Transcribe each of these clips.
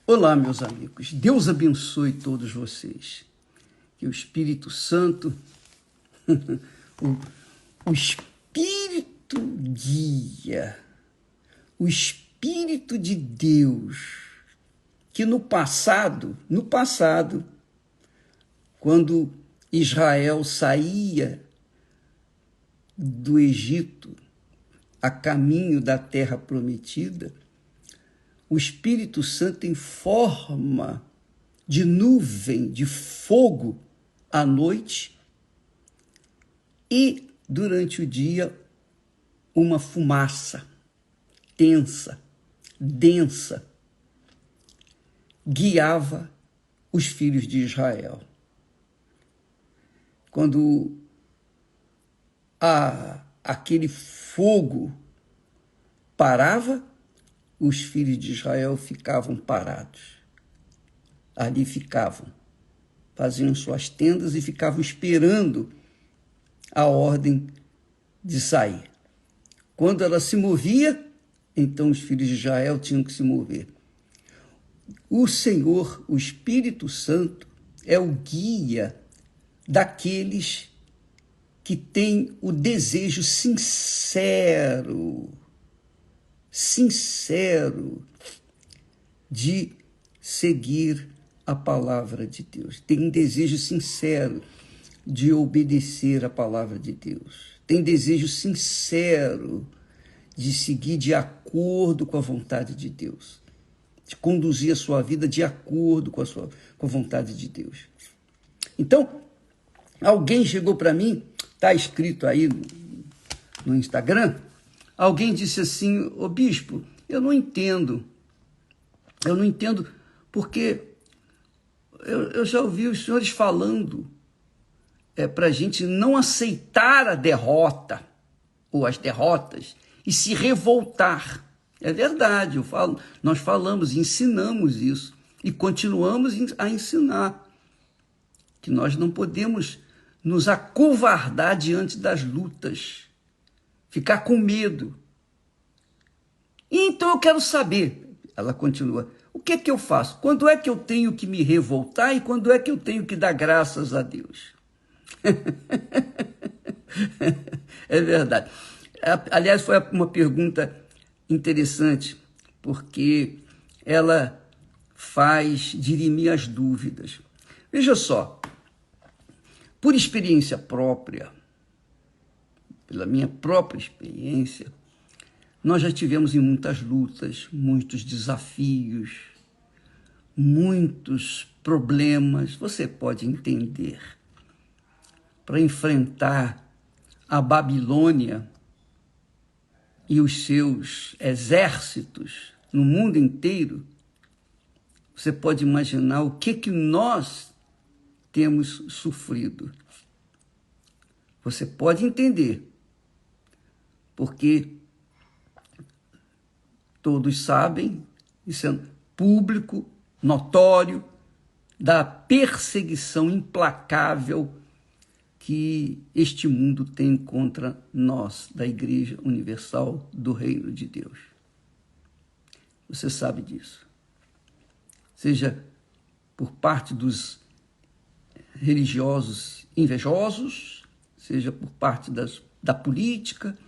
Olá, meus amigos. Deus abençoe todos vocês. Que o Espírito Santo, o Espírito guia, o Espírito de Deus, que no passado, quando Israel saía do Egito a caminho da terra prometida, o Espírito Santo, em forma de nuvem, de fogo à noite, e durante o dia uma fumaça tensa, densa, guiava os filhos de Israel. Quando aquele fogo parava, os filhos de Israel ficavam parados. Ali ficavam, faziam suas tendas e ficavam esperando a ordem de sair. Quando ela se movia, então os filhos de Israel tinham que se mover. O Senhor, o Espírito Santo, é o guia daqueles que têm o desejo sincero de seguir a palavra de Deus. Tem um desejo sincero de obedecer a palavra de Deus. Tem desejo sincero de seguir de acordo com a vontade de Deus. De conduzir a sua vida de acordo com a vontade de Deus. Então, alguém chegou para mim, está escrito aí no Instagram, alguém disse assim: ô bispo, eu não entendo porque eu já ouvi os senhores falando para a gente não aceitar a derrota ou as derrotas e se revoltar. É verdade, nós falamos, ensinamos isso e continuamos a ensinar que nós não podemos nos acovardar diante das lutas, ficar com medo. Então eu quero saber, ela continua, o que é que eu faço? Quando é que eu tenho que me revoltar e quando é que eu tenho que dar graças a Deus? É verdade. Aliás, foi uma pergunta interessante, porque ela faz dirimir as dúvidas. Veja só, por experiência própria, pela minha própria experiência, nós já tivemos em muitas lutas, muitos desafios, muitos problemas, você pode entender, para enfrentar a Babilônia e os seus exércitos no mundo inteiro. Você pode imaginar o que nós temos sofrido. Você pode entender, porque todos sabem, isso é público, notório, da perseguição implacável que este mundo tem contra nós, da Igreja Universal do Reino de Deus. Você sabe disso. Seja por parte dos religiosos invejosos, seja por parte da política,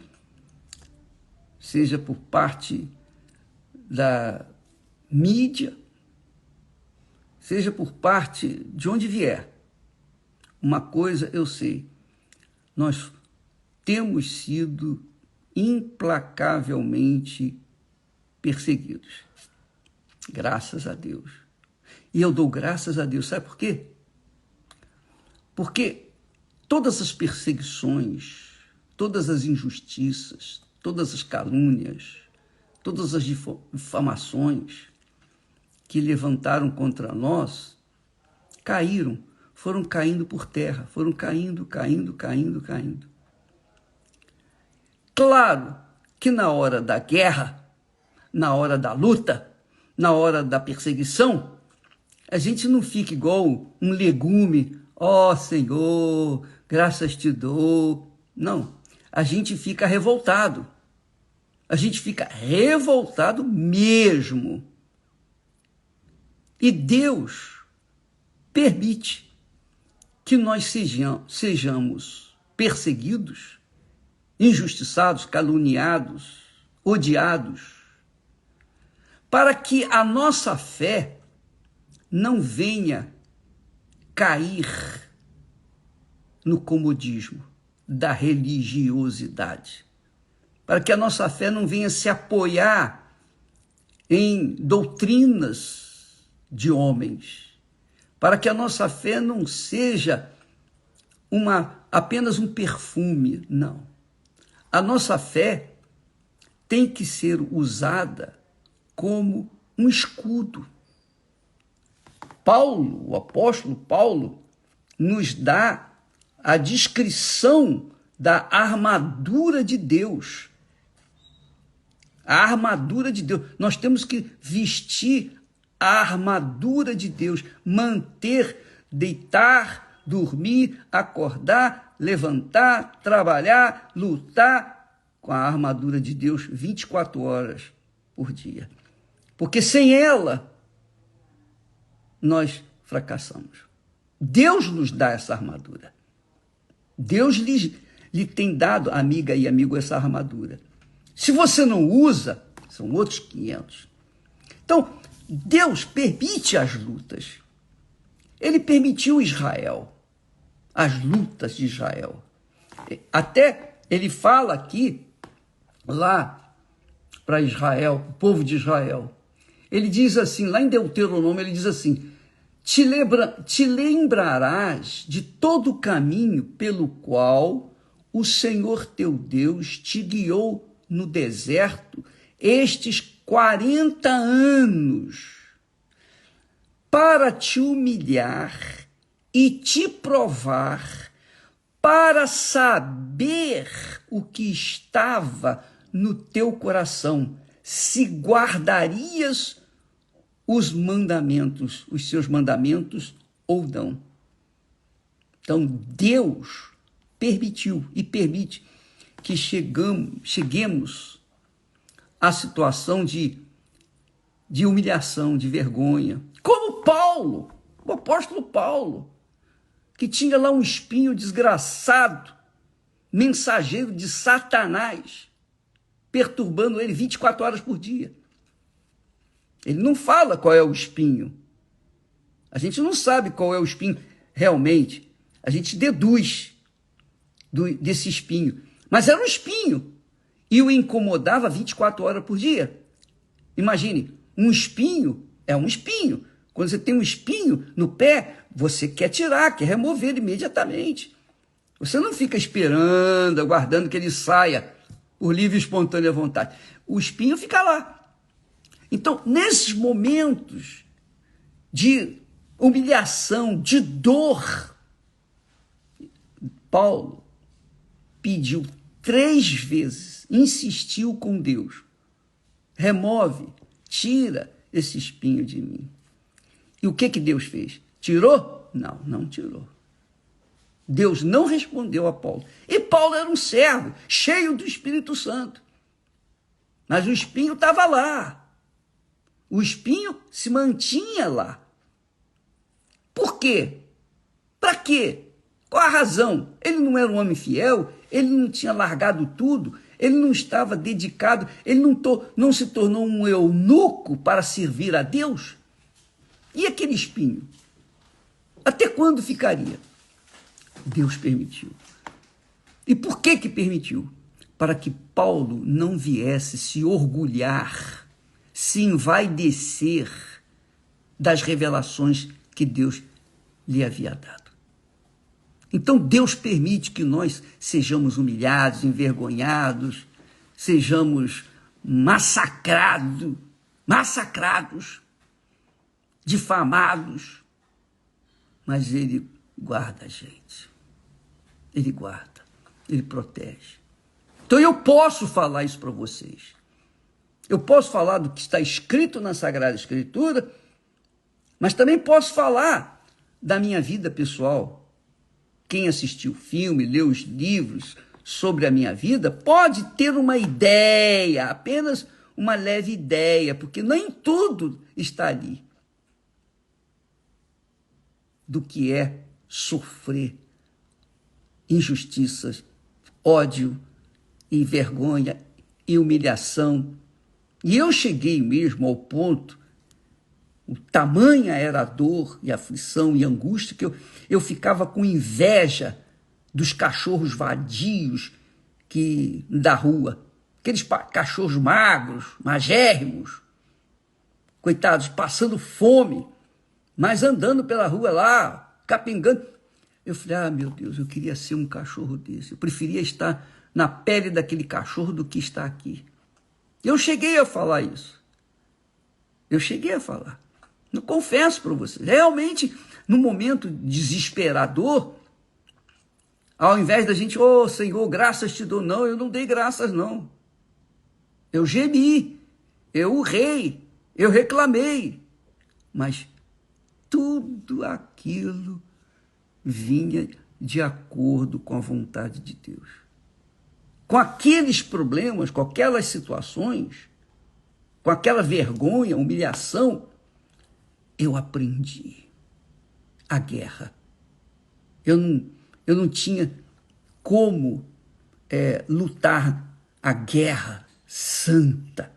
seja por parte da mídia, seja por parte de onde vier. Uma coisa eu sei, nós temos sido implacavelmente perseguidos. Graças a Deus. E eu dou graças a Deus, sabe por quê? Porque todas as perseguições, todas as injustiças, todas as calúnias, todas as difamações que levantaram contra nós, foram caindo por terra, foram caindo. Claro que na hora da guerra, na hora da luta, na hora da perseguição, a gente não fica igual um legume, ó Senhor, graças te dou. Não, a gente fica revoltado. A gente fica revoltado mesmo. E Deus permite que nós sejamos perseguidos, injustiçados, caluniados, odiados, para que a nossa fé não venha cair no comodismo da religiosidade, para que a nossa fé não venha se apoiar em doutrinas de homens, para que a nossa fé não seja apenas um perfume, não. A nossa fé tem que ser usada como um escudo. Paulo, o apóstolo Paulo, nos dá a descrição da armadura de Deus. A armadura de Deus. Nós temos que vestir a armadura de Deus, manter, deitar, dormir, acordar, levantar, trabalhar, lutar com a armadura de Deus 24 horas por dia. Porque sem ela, nós fracassamos. Deus nos dá essa armadura. Deus lhe tem dado, amiga e amigo, essa armadura. Se você não usa, são outros 500. Então, Deus permite as lutas. Ele permitiu Israel, as lutas de Israel. Até ele fala aqui, lá para Israel, o povo de Israel. Ele diz assim, lá em Deuteronômio, ele diz assim: te lembrarás de todo o caminho pelo qual o Senhor teu Deus te guiou no deserto estes 40 anos, para te humilhar e te provar, para saber o que estava no teu coração, se guardarias os mandamentos, os seus mandamentos ou não. Então, Deus permitiu e permite que cheguemos à situação de humilhação, de vergonha. Como Paulo, o apóstolo Paulo, que tinha lá um espinho desgraçado, mensageiro de Satanás, perturbando ele 24 horas por dia. Ele não fala qual é o espinho. A gente não sabe qual é o espinho realmente. A gente deduz desse espinho. Mas era um espinho. E o incomodava 24 horas por dia. Imagine, um espinho é um espinho. Quando você tem um espinho no pé, você quer tirar, quer remover ele imediatamente. Você não fica esperando, aguardando que ele saia por livre e espontânea vontade. O espinho fica lá. Então, nesses momentos de humilhação, de dor, Paulo pediu 3 vezes, insistiu com Deus: remove, tira esse espinho de mim. E o que Deus fez? Tirou? Não, não tirou. Deus não respondeu a Paulo. E Paulo era um servo, cheio do Espírito Santo. Mas o espinho estava lá. O espinho se mantinha lá. Por quê? Para quê? Qual a razão? Ele não era um homem fiel, ele não tinha largado tudo, ele não estava dedicado, ele não se tornou um eunuco para servir a Deus? E aquele espinho? Até quando ficaria? Deus permitiu. E por que permitiu? Para que Paulo não viesse se orgulhar, se envaidecer das revelações que Deus lhe havia dado. Então Deus permite que nós sejamos humilhados, envergonhados, sejamos massacrados, difamados, mas Ele guarda a gente. Ele guarda, Ele protege. Então eu posso falar isso para vocês. Eu posso falar do que está escrito na Sagrada Escritura, mas também posso falar da minha vida pessoal. Quem assistiu o filme, leu os livros sobre a minha vida, pode ter uma ideia, apenas uma leve ideia, porque nem tudo está ali. do que é sofrer injustiças, ódio e vergonha e humilhação. E eu cheguei mesmo ao ponto, o tamanha era a dor e aflição e angústia, que eu ficava com inveja dos cachorros vadios da rua, aqueles cachorros magros, magérrimos, coitados, passando fome, mas andando pela rua lá, capengando. Eu falei, meu Deus, eu queria ser um cachorro desse. Eu preferia estar na pele daquele cachorro do que estar aqui. Eu cheguei a falar isso. Eu cheguei a falar. Eu confesso para vocês. Realmente, no momento desesperador, ao invés da gente, Senhor, graças te dou. Não, eu não dei graças, não. Eu gemi, eu urrei, eu reclamei. Mas tudo aquilo vinha de acordo com a vontade de Deus. Com aqueles problemas, com aquelas situações, com aquela vergonha, humilhação, eu aprendi a guerra. Eu não tinha como lutar a guerra santa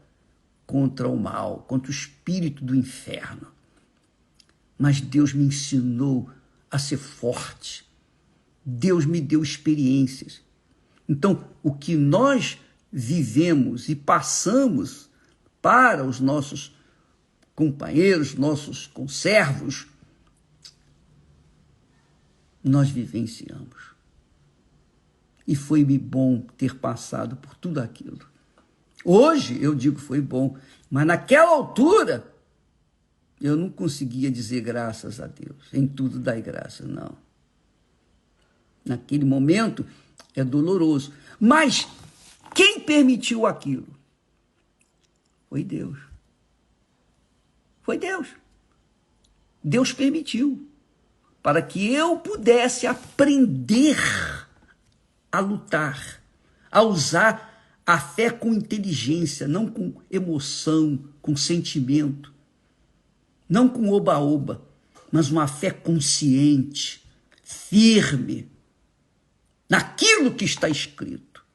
contra o mal, contra o espírito do inferno. Mas Deus me ensinou a ser forte. Deus me deu experiências. Então, o que nós vivemos e passamos para os nossos companheiros, nossos conservos, nós vivenciamos. E foi-me bom ter passado por tudo aquilo. Hoje eu digo foi bom, mas naquela altura eu não conseguia dizer graças a Deus. Em tudo dai graça, não. Naquele momento é doloroso. Mas quem permitiu aquilo? Foi Deus. Foi Deus. Deus permitiu para que eu pudesse aprender a lutar, a usar a fé com inteligência, não com emoção, com sentimento, não com oba-oba, mas uma fé consciente, firme, naquilo que está escrito,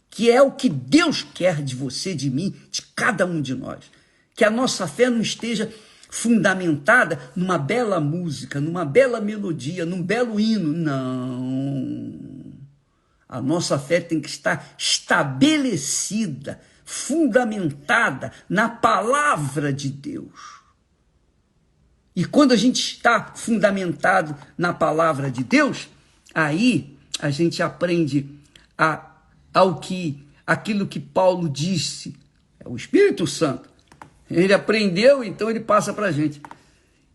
que é o que Deus quer de você, de mim, de cada um de nós. Que a nossa fé não esteja fundamentada numa bela música, numa bela melodia, num belo hino. Não. A nossa fé tem que estar estabelecida, fundamentada na palavra de Deus. E quando a gente está fundamentado na palavra de Deus, aí a gente aprende aquilo que Paulo disse, é o Espírito Santo. Ele aprendeu, então ele passa para a gente.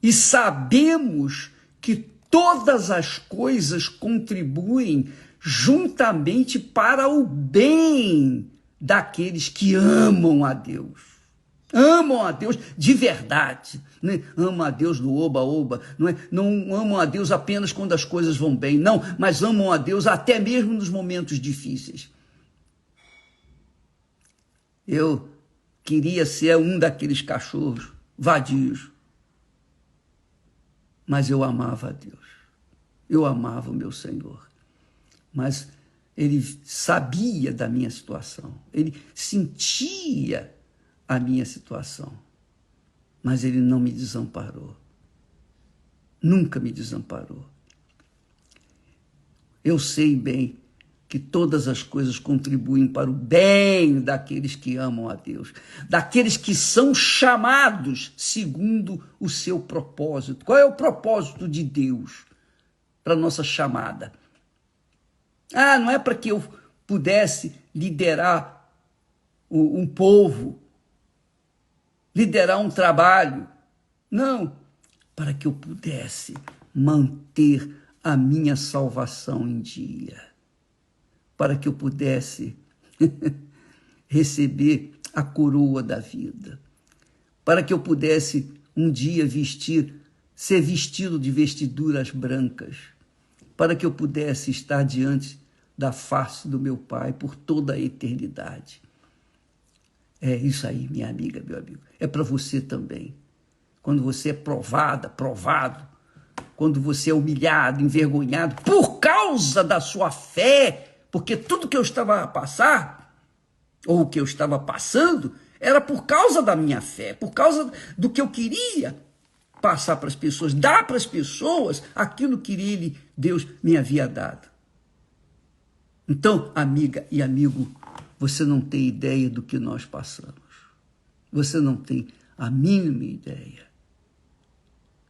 E sabemos que todas as coisas contribuem juntamente para o bem daqueles que amam a Deus. Amam a Deus de verdade. Né? Amam a Deus no oba-oba. Não amam a Deus apenas quando as coisas vão bem. Não, mas amam a Deus até mesmo nos momentos difíceis. Eu queria ser um daqueles cachorros vadios. Mas eu amava a Deus. Eu amava o meu Senhor. Mas ele sabia da minha situação. Ele sentia a minha situação. Mas ele não me desamparou. Nunca me desamparou. Eu sei bem que todas as coisas contribuem para o bem daqueles que amam a Deus, daqueles que são chamados segundo o seu propósito. Qual é o propósito de Deus para a nossa chamada? Não é para que eu pudesse liderar um povo, liderar um trabalho. Não, para que eu pudesse manter a minha salvação em dia. Para que eu pudesse receber a coroa da vida, para que eu pudesse um dia ser vestido de vestiduras brancas, para que eu pudesse estar diante da face do meu Pai por toda a eternidade. É isso aí, minha amiga, meu amigo, é para você também. Quando você é provado, quando você é humilhado, envergonhado, por causa da sua fé, porque tudo que eu estava a passar, ou o que eu estava passando, era por causa da minha fé, por causa do que eu queria passar para as pessoas, dar para as pessoas aquilo que Deus me havia dado. Então, amiga e amigo, você não tem ideia do que nós passamos. Você não tem a mínima ideia.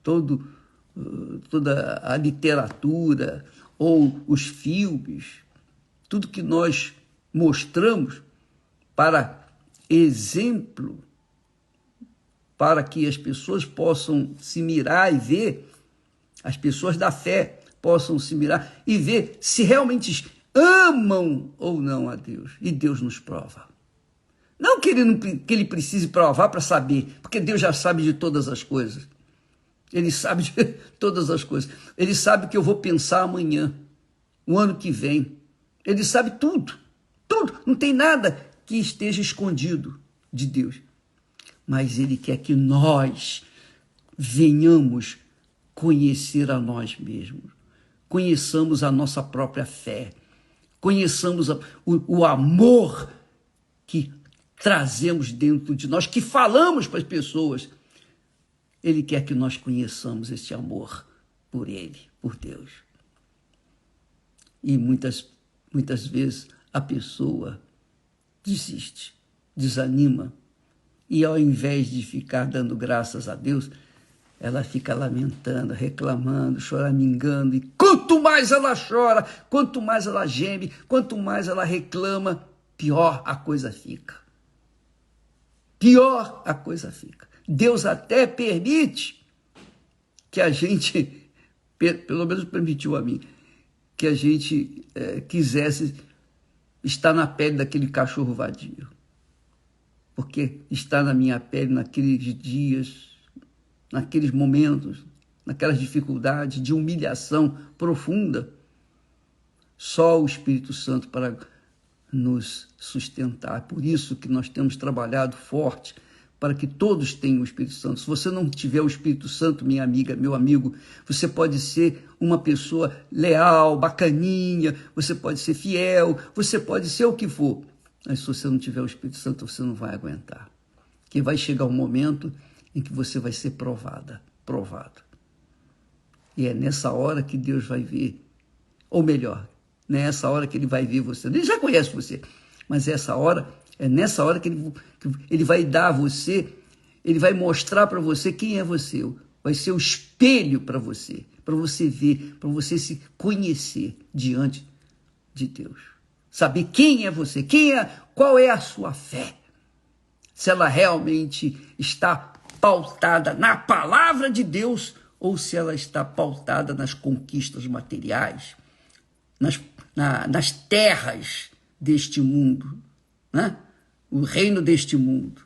Toda a literatura ou os filmes, tudo que nós mostramos para exemplo, para que as pessoas possam se mirar e ver, as pessoas da fé possam se mirar e ver se realmente amam ou não a Deus. E Deus nos prova. Não que ele precise provar para saber, porque Deus já sabe de todas as coisas. Ele sabe de todas as coisas. Ele sabe o que eu vou pensar amanhã, o ano que vem. Ele sabe tudo, tudo. Não tem nada que esteja escondido de Deus. Mas Ele quer que nós venhamos conhecer a nós mesmos. Conheçamos a nossa própria fé. Conheçamos o amor que trazemos dentro de nós, que falamos para as pessoas. Ele quer que nós conheçamos esse amor por Ele, por Deus. E muitas vezes a pessoa desiste, desanima, e ao invés de ficar dando graças a Deus, ela fica lamentando, reclamando, choramingando, e quanto mais ela chora, quanto mais ela geme, quanto mais ela reclama, pior a coisa fica. Pior a coisa fica. Deus até permite que a gente, pelo menos permitiu a mim, que a gente quisesse estar na pele daquele cachorro vadio. Porque está na minha pele naqueles dias, naqueles momentos, naquelas dificuldades de humilhação profunda, só o Espírito Santo para nos sustentar. Por isso que nós temos trabalhado forte para que todos tenham o Espírito Santo. Se você não tiver o Espírito Santo, minha amiga, meu amigo, você pode ser uma pessoa leal, bacaninha, você pode ser fiel, você pode ser o que for. Mas se você não tiver o Espírito Santo, você não vai aguentar. Que vai chegar um momento em que você vai ser provado. E é nessa hora que Deus vai ver, ou melhor, nessa hora que Ele vai ver você. Ele já conhece você, mas é nessa hora que ele vai dar a você, Ele vai mostrar para você quem é você. Vai ser o espelho para você ver, para você se conhecer diante de Deus. Saber quem é você, qual é a sua fé. Se ela realmente está pautada na palavra de Deus ou se ela está pautada nas conquistas materiais, nas terras deste mundo, né? O reino deste mundo.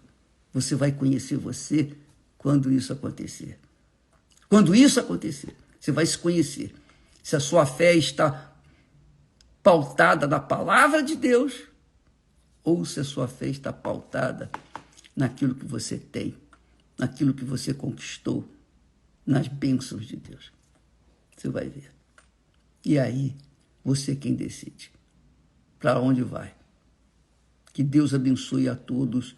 Você vai conhecer você quando isso acontecer. Quando isso acontecer, você vai se conhecer. Se a sua fé está pautada na palavra de Deus ou se a sua fé está pautada naquilo que você tem, naquilo que você conquistou, nas bênçãos de Deus. Você vai ver. E aí, você quem decide. Para onde vai? Que Deus abençoe a todos,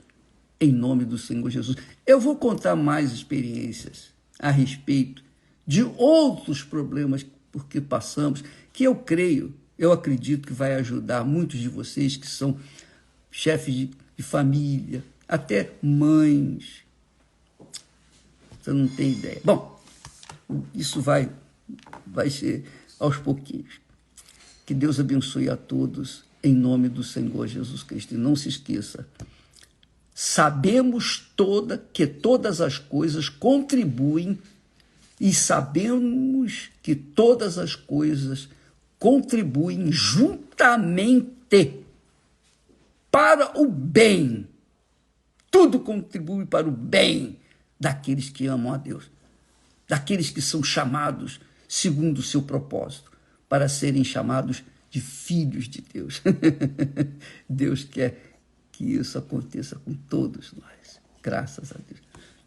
em nome do Senhor Jesus. Eu vou contar mais experiências a respeito de outros problemas por que passamos, que eu acredito que vai ajudar muitos de vocês que são chefes de família, até mães. Você não tem ideia. Bom, isso vai ser aos pouquinhos. Que Deus abençoe a todos, em nome do Senhor Jesus Cristo. E não se esqueça, sabemos que todas as coisas contribuem e sabemos que todas as coisas contribuem juntamente para o bem. Tudo contribui para o bem daqueles que amam a Deus, daqueles que são chamados segundo o seu propósito, para serem chamados de filhos de Deus. Deus quer que isso aconteça com todos nós. Graças a Deus.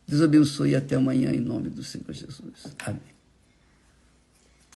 Deus abençoe e até amanhã em nome do Senhor Jesus. Amém.